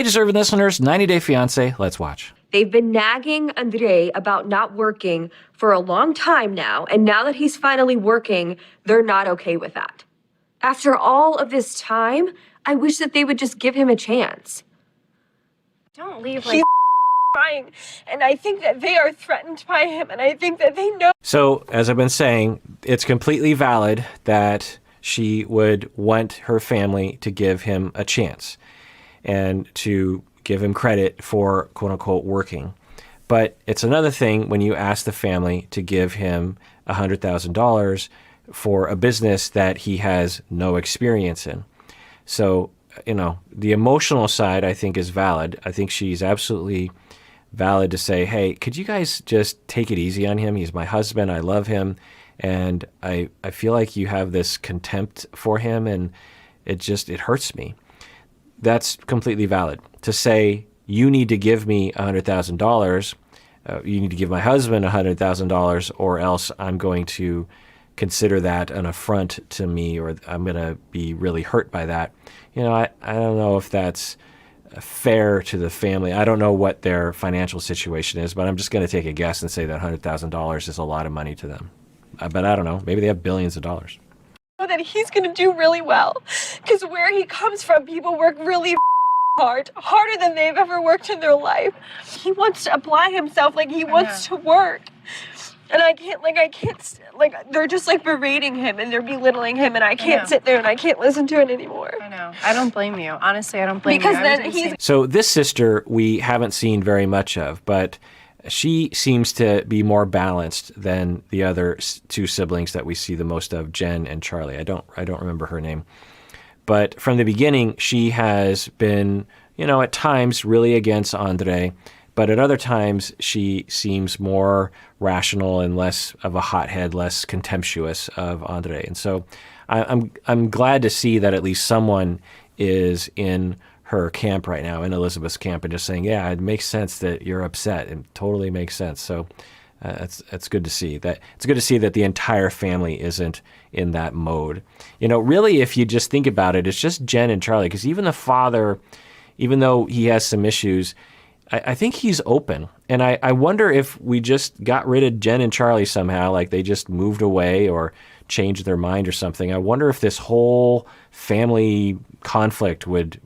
Hey, deserving listeners, 90 Day Fiancé, let's watch. They've been nagging Andrei about not working for a long time now, and now that he's finally working, they're not okay with that. After all of this time, I wish that they would just give him a chance. Don't leave like crying, and I think that they are threatened by him, and I think that they know. So, as I've been saying, it's completely valid that she would want her family to give him a chance and to give him credit for quote unquote working. But it's another thing when you ask the family to give him $100,000 for a business that he has no experience in. So, the emotional side I think is valid. I think she's absolutely valid to say, hey, could you guys just take it easy on him? He's my husband. I love him. And I feel like you have this contempt for him, and it hurts me. That's completely valid. To say, you need to give me $100,000, you need to give my husband $100,000, or else I'm going to consider that an affront to me, or I'm going to be really hurt by that. I don't know if that's fair to the family. I don't know what their financial situation is, but I'm just going to take a guess and say that $100,000 is a lot of money to them. But I don't know. Maybe they have billions of dollars. That he's going to do really well, because where he comes from, people work really harder than they've ever worked in their life. He wants to apply himself, like he wants to work, and I can't, they're just like berating him and they're belittling him, and I can't sit there and I can't listen to it anymore. I know. I don't blame you. Honestly, I don't blame because you. Then he's So this sister we haven't seen very much of, but she seems to be more balanced than the other two siblings that we see the most of, Jen and Charlie. I don't remember her name. But from the beginning, she has been, at times really against Andrei, but at other times she seems more rational and less of a hothead, less contemptuous of Andrei. And so I'm glad to see that at least someone is in her camp right now, in Elizabeth's camp, and just saying, yeah, it makes sense that you're upset. It totally makes sense. So it's good to see that. It's good to see that the entire family isn't in that mode. Really, if you just think about it, it's just Jen and Charlie, because even the father, even though he has some issues, I think he's open. And I wonder if we just got rid of Jen and Charlie somehow, like they just moved away or changed their mind or something. I wonder if this whole family conflict would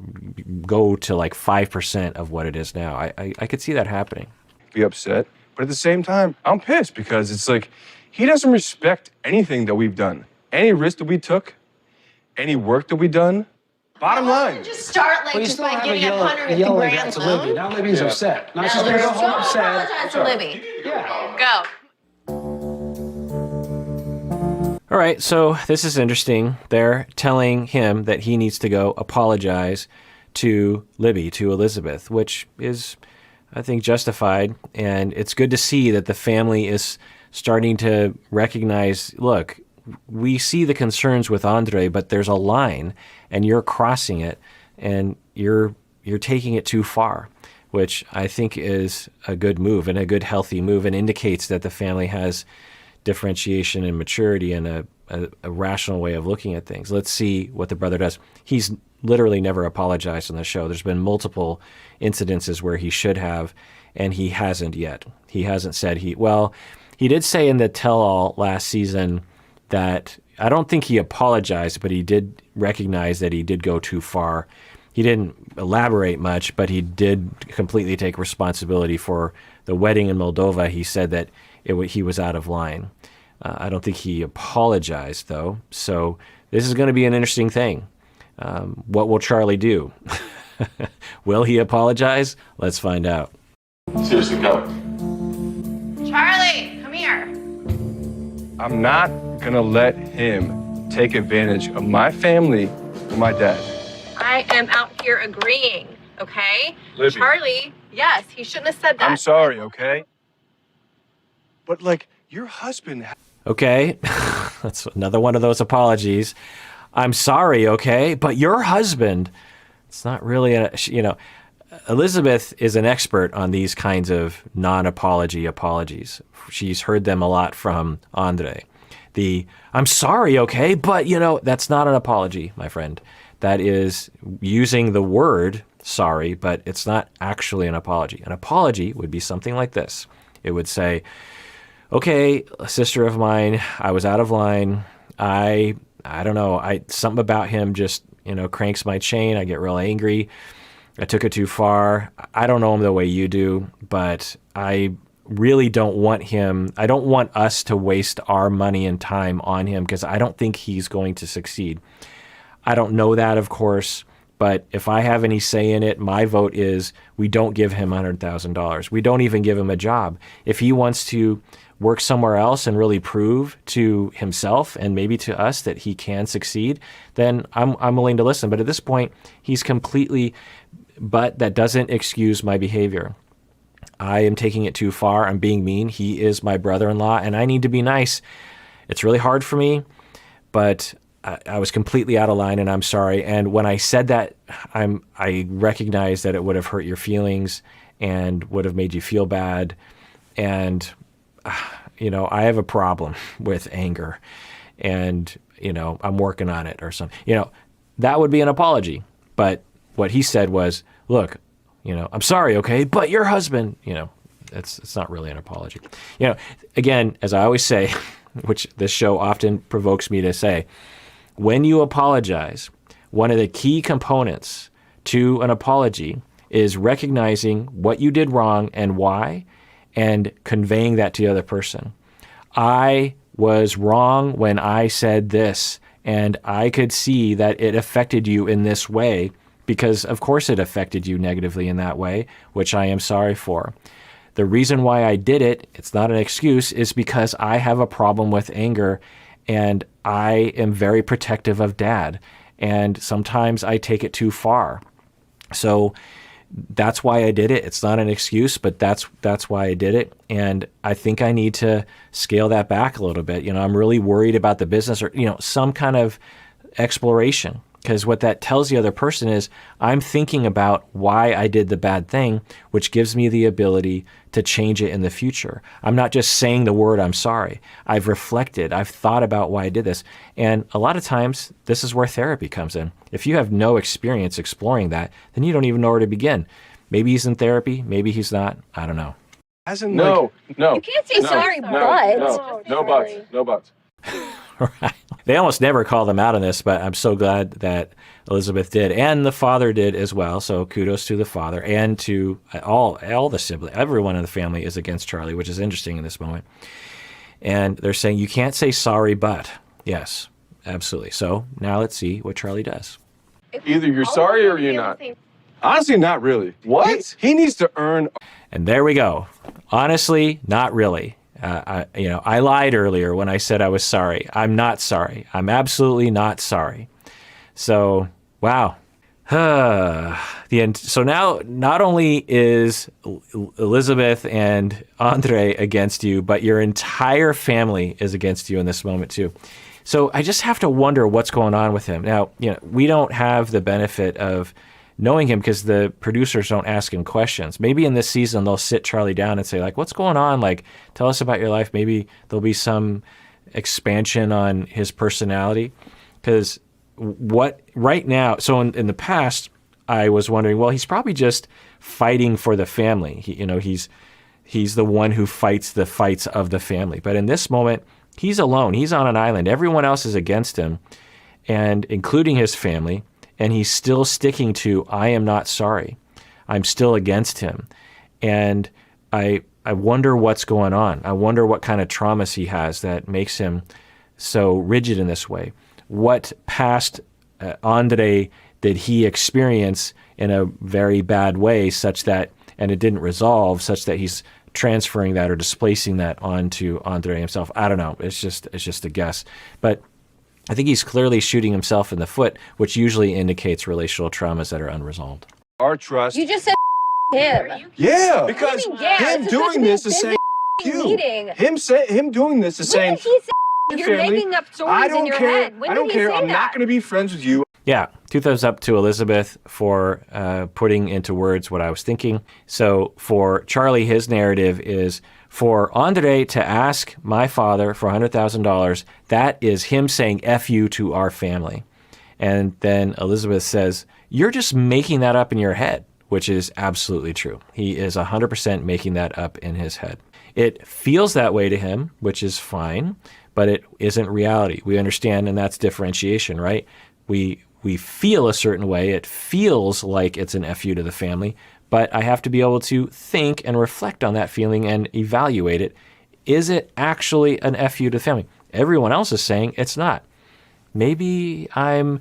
go to like 5% of what it is now. I could see that happening. Be upset, but at the same time, I'm pissed because it's like he doesn't respect anything that we've done, any risk that we took, any work that we done. Bottom line. Just start just by getting $150,000 loan. Now Libby's upset. Now she's gonna go home upset. Apologize to Libby. Yeah. Go. All right, so this is interesting. They're telling him that he needs to go apologize to Libby, to Elizabeth, which is, I think, justified. And it's good to see that the family is starting to recognize, look, we see the concerns with Andrei, but there's a line, and you're crossing it, and you're taking it too far, which I think is a good move and a good, healthy move, and indicates that the family has differentiation and maturity and a rational way of looking at things. Let's see what the brother does. He's literally never apologized on the show. There's been multiple incidences where he should have, and he hasn't yet. He hasn't said he did say in the tell-all last season that I don't think he apologized, but he did recognize that he did go too far. He didn't elaborate much, but he did completely take responsibility for the wedding in Moldova. He said that he was out of line. I don't think he apologized, though. So this is going to be an interesting thing. What will Charlie do? Will he apologize? Let's find out. Seriously, go. Charlie, come here. I'm not gonna let him take advantage of my family or my dad. I am out here agreeing, okay? Libby. Charlie, yes, he shouldn't have said that. I'm sorry, okay? But your husband. Okay, that's another one of those apologies. I'm sorry, okay, but your husband, it's not really, Elizabeth is an expert on these kinds of non-apology apologies. She's heard them a lot from Andrei. I'm sorry, okay, but, that's not an apology, my friend. That is using the word sorry, but it's not actually an apology. An apology would be something like this. It would say, okay, a sister of mine, I was out of line. I don't know. Something about him just, cranks my chain. I get real angry. I took it too far. I don't know him the way you do, but I really don't want him. I don't want us to waste our money and time on him because I don't think he's going to succeed. I don't know that, of course, but if I have any say in it, my vote is we don't give him $100,000. We don't even give him a job. If he wants to work somewhere else and really prove to himself and maybe to us that he can succeed, then I'm willing to listen. But at this point, he's completely, but that doesn't excuse my behavior. I am taking it too far. I'm being mean. He is my brother-in-law, and I need to be nice. It's really hard for me, but I was completely out of line, and I'm sorry. And when I said that, I recognize that it would have hurt your feelings and would have made you feel bad. And, I have a problem with anger, and, I'm working on it or something. That would be an apology. But what he said was, look, I'm sorry, okay, but your husband, it's not really an apology. Again, as I always say, which this show often provokes me to say, when you apologize, one of the key components to an apology is recognizing what you did wrong and why, and conveying that to the other person. I was wrong when I said this, and I could see that it affected you in this way, because of course it affected you negatively in that way, which I am sorry for. The reason why I did it, it's not an excuse, is because I have a problem with anger, and I am very protective of Dad, and sometimes I take it too far. So that's why I did it. It's not an excuse, but that's why I did it. And I think I need to scale that back a little bit. I'm really worried about the business, or, some kind of exploration. Because what that tells the other person is I'm thinking about why I did the bad thing, which gives me the ability to change it in the future. I'm not just saying the word I'm sorry. I've reflected. I've thought about why I did this. And a lot of times, this is where therapy comes in. If you have no experience exploring that, then you don't even know where to begin. Maybe he's in therapy. Maybe he's not. I don't know. No. You can't say sorry, but. No buts. Right. They almost never call them out on this, but I'm so glad that Elizabeth did, and the father did as well. So kudos to the father and to all the siblings. Everyone in the family is against Charlie, which is interesting in this moment. And they're saying you can't say sorry, but yes, absolutely. So now let's see what Charlie does. Either you're sorry or you're not. Honestly, not really. What? He needs to earn. And there we go. Honestly, not really. I lied earlier when I said I was sorry. I'm not sorry. I'm absolutely not sorry. So, wow. So now not only is Elizabeth and Andrei against you, but your entire family is against you in this moment too. So I just have to wonder what's going on with him. Now, we don't have the benefit of knowing him because the producers don't ask him questions. Maybe in this season they'll sit Charlie down and say, like, what's going on? Like, tell us about your life. Maybe there'll be some expansion on his personality. Because right now, so in the past, I was wondering, well, he's probably just fighting for the family. He's the one who fights the fights of the family. But in this moment, he's alone. He's on an island. Everyone else is against him, and including his family. And he's still sticking to, I am not sorry. I'm still against him. And I wonder what's going on. I wonder what kind of traumas he has that makes him so rigid in this way. What past Andrei did he experience in a very bad way such that, and it didn't resolve, such that he's transferring that or displacing that onto Andrei himself? I don't know. It's just a guess. But I think he's clearly shooting himself in the foot, which usually indicates relational traumas that are unresolved. Our trust. You just said him. Yeah, because Yeah, him doing this is saying you. Meeting. Him doing this is saying When did he say you're family, making up I stories don't in your care. head? When I don't did he care. say I'm that? not going to be friends with you. Yeah, 2 thumbs up to Elizabeth for putting into words what I was thinking. So for Charlie, his narrative is for Andrei to ask my father for $100,000. That is him saying F you to our family. And then Elizabeth says, "You're just making that up in your head," which is absolutely true. He is 100% making that up in his head. It feels that way to him, which is fine, but it isn't reality. We understand, and that's differentiation, right? We feel a certain way. It feels like it's an FU to the family, but I have to be able to think and reflect on that feeling and evaluate it. Is it actually an FU to the family? Everyone else is saying it's not. Maybe I'm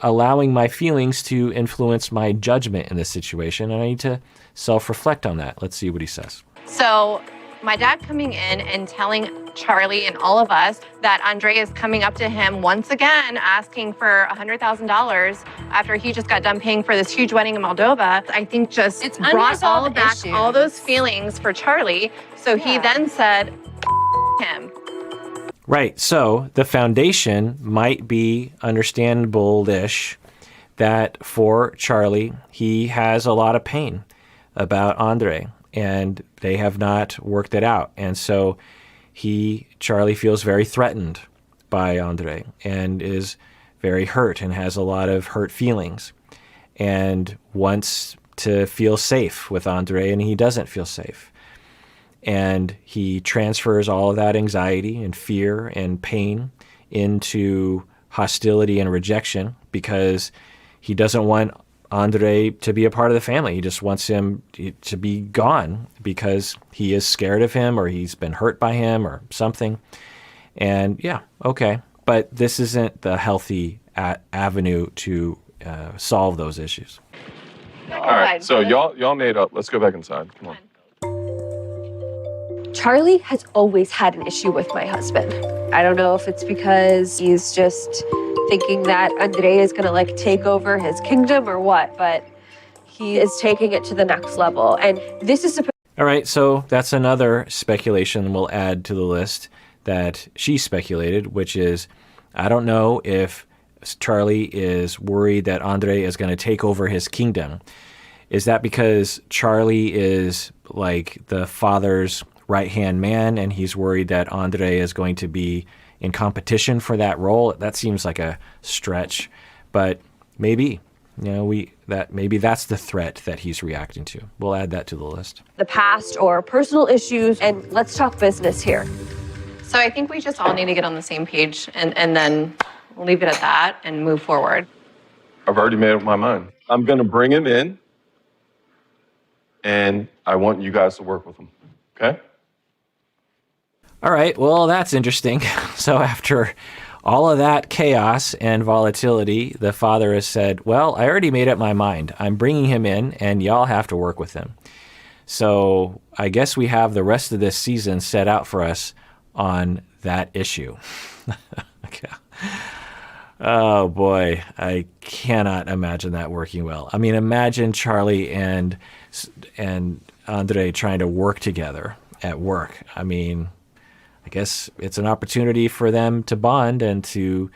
allowing my feelings to influence my judgment in this situation, and I need to self-reflect on that. Let's see what he says. So my dad coming in and telling Charlie and all of us that Andrei is coming up to him once again asking for $100,000 after he just got done paying for this huge wedding in Moldova, I think just It's brought all unresolved back issues. all those feelings for Charlie. So he then said, him. Right. So the foundation might be understandable-ish that for Charlie, he has a lot of pain about Andrei, and they have not worked it out. And so Charlie feels very threatened by Andrei and is very hurt and has a lot of hurt feelings and wants to feel safe with Andrei, and he doesn't feel safe. And he transfers all of that anxiety and fear and pain into hostility and rejection because he doesn't want Andrei to be a part of the family. He just wants him to be gone because he is scared of him or he's been hurt by him or something. And yeah, okay. But this isn't the healthy avenue to solve those issues. All right, so y'all made up. Let's go back inside. Come on. Charlie has always had an issue with my husband. I don't know if it's because he's just thinking that Andrei is gonna like take over his kingdom or what, but he is taking it to the next level. And this is supposed. All right, so that's another speculation we'll add to the list that she speculated, which is, I don't know if Charlie is worried that Andrei is going to take over his kingdom. Is that because Charlie is like the father's right-hand man and he's worried that Andrei is going to be in competition for that role? That seems like a stretch, but maybe, maybe that's the threat that he's reacting to. We'll add that to the list. The past or personal issues, and let's talk business here. So I think we just all need to get on the same page and then leave it at that and move forward. I've already made up my mind. I'm going to bring him in, and I want you guys to work with him, okay? All right, well, that's interesting. So after all of that chaos and volatility, the father has said, well, I already made up my mind. I'm bringing him in, and y'all have to work with him. So I guess we have the rest of this season set out for us on that issue. Okay. Oh, boy, I cannot imagine that working well. I mean, imagine Charlie and Andrei trying to work together at work. I mean, I guess it's an opportunity for them to bond and to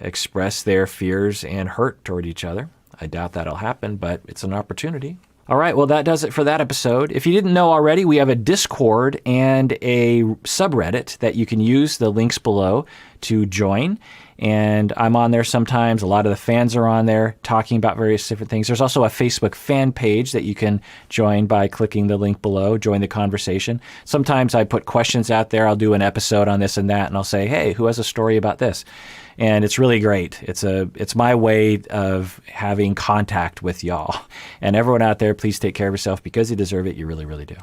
express their fears and hurt toward each other. I doubt that'll happen, but it's an opportunity. All right, well, that does it for that episode. If you didn't know already, we have a Discord and a subreddit that you can use the links below to join. And I'm on there sometimes. A lot of the fans are on there talking about various different things. There's also a Facebook fan page that you can join by clicking the link below, join the conversation. Sometimes I put questions out there. I'll do an episode on this and that, and I'll say, hey, who has a story about this? And it's really great. It's my way of having contact with y'all. And everyone out there, please take care of yourself because you deserve it. You really, really do.